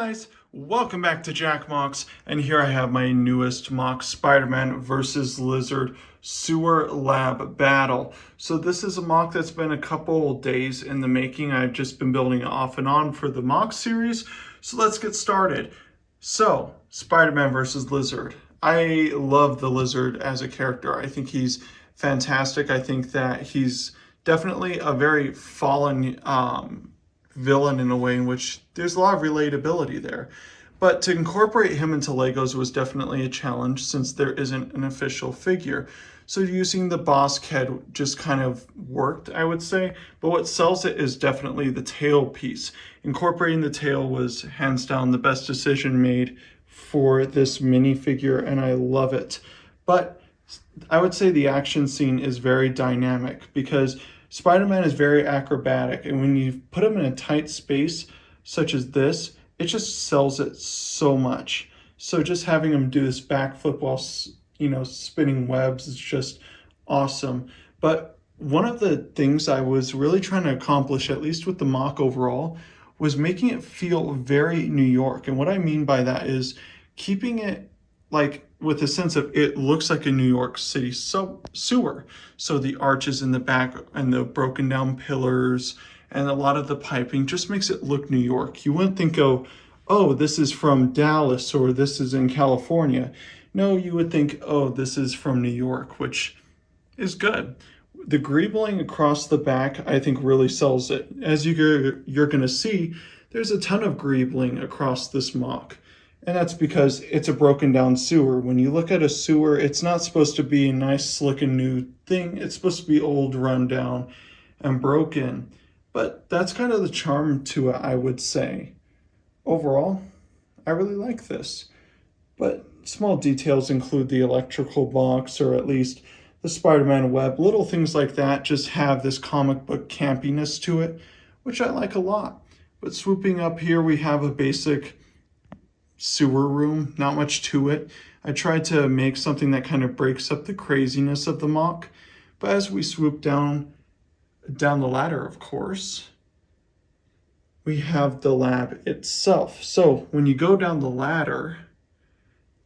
guys, welcome back to Jack Mocks, and here I have my newest mock, Spider-Man V Lizard Sewer Lab Battle. So this is a mock that's been a couple days in the making. I've just been building it off and on for the mock series, so let's get started. So, Spider-Man v Lizard. I love the Lizard as a character. I think he's fantastic. I think that he's definitely a very fallen villain in a way in which there's a lot of relatability there. But to incorporate him into Legos was definitely a challenge since there isn't an official figure. So using the boss head just kind of worked, I would say. But what sells it is definitely the tail piece. Incorporating the tail was hands down the best decision made for this minifigure, and I love it. But I would say the action scene is very dynamic because Spider-Man is very acrobatic, and when you put him in a tight space such as this, it just sells it so much. So just having him do this backflip while, spinning webs is just awesome. But one of the things I was really trying to accomplish, at least with the mock overall, was making it feel very New York. And what I mean by that is keeping it like with a sense of it looks like a New York City sewer. So the arches in the back and the broken down pillars and a lot of the piping just makes it look New York. You wouldn't think, oh, this is from Dallas or this is in California. No, you would think, oh, this is from New York, which is good. The greebling across the back, I think, really sells it. As you're going to see, there's a ton of greebling across this mock. And that's because it's a broken down sewer. When you look at a sewer, it's not supposed to be a nice, slick and new thing. It's supposed to be old, run down, and broken. But that's kind of the charm to it, I would say. Overall, I really like this. But small details include the electrical box, or at least the Spider-Man web. Little things like that just have this comic book campiness to it, which I like a lot. But swooping up here, we have a basic sewer room, not much to it. I tried to make something that kind of breaks up the craziness of the mock, but as we swoop down the ladder, of course, we have the lab itself. So when you go down the ladder,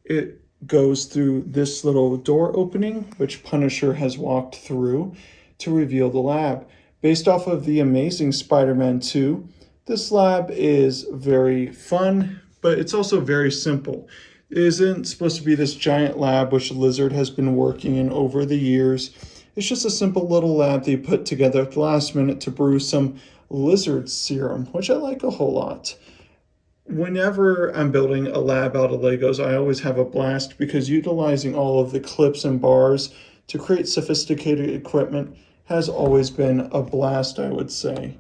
it goes through this little door opening, which Punisher has walked through to reveal the lab. Based off of the Amazing Spider-Man 2, this lab is very fun, but it's also very simple. It isn't supposed to be this giant lab which Lizard has been working in over the years. It's just a simple little lab they put together at the last minute to brew some lizard serum, which I like a whole lot. Whenever I'm building a lab out of Legos, I always have a blast because utilizing all of the clips and bars to create sophisticated equipment has always been a blast, I would say.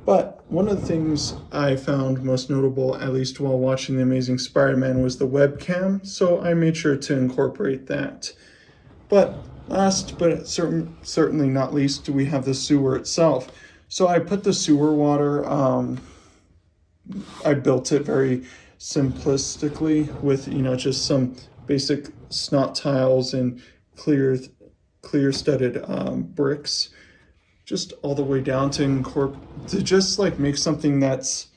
But one of the things I found most notable, at least while watching The Amazing Spider-Man, was the webcam, so I made sure to incorporate that. But last, but certainly not least, we have the sewer itself. So I put the sewer water, I built it very simplistically with, just some basic snot tiles and clear studded bricks. Just all the way down to just like make something that's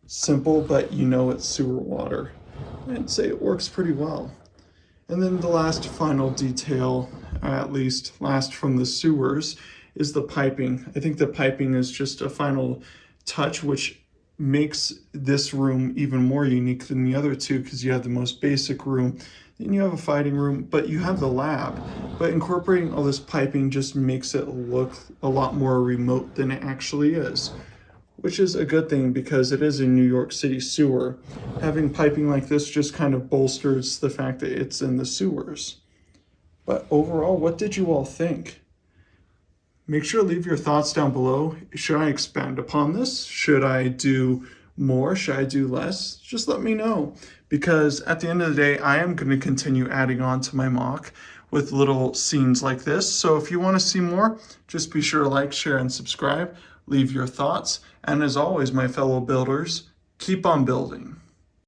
simple, but it's sewer water. I'd say it works pretty well. And then the last final detail, at least last from the sewers, is the piping. I think the piping is just a final touch, which makes this room even more unique than the other two because you have the most basic room. Then you have a fighting room, but you have the lab. But incorporating all this piping just makes it look a lot more remote than it actually is, which is a good thing because it is a New York City sewer. Having piping like this just kind of bolsters the fact that it's in the sewers. But overall, what did you all think? Make sure to leave your thoughts down below. Should I expand upon this? Should I do more? Should I do less? Just let me know, because at the end of the day, I am going to continue adding on to my mock with little scenes like this. So if you want to see more, just be sure to like, share, and subscribe. Leave your thoughts. And as always, my fellow builders, keep on building.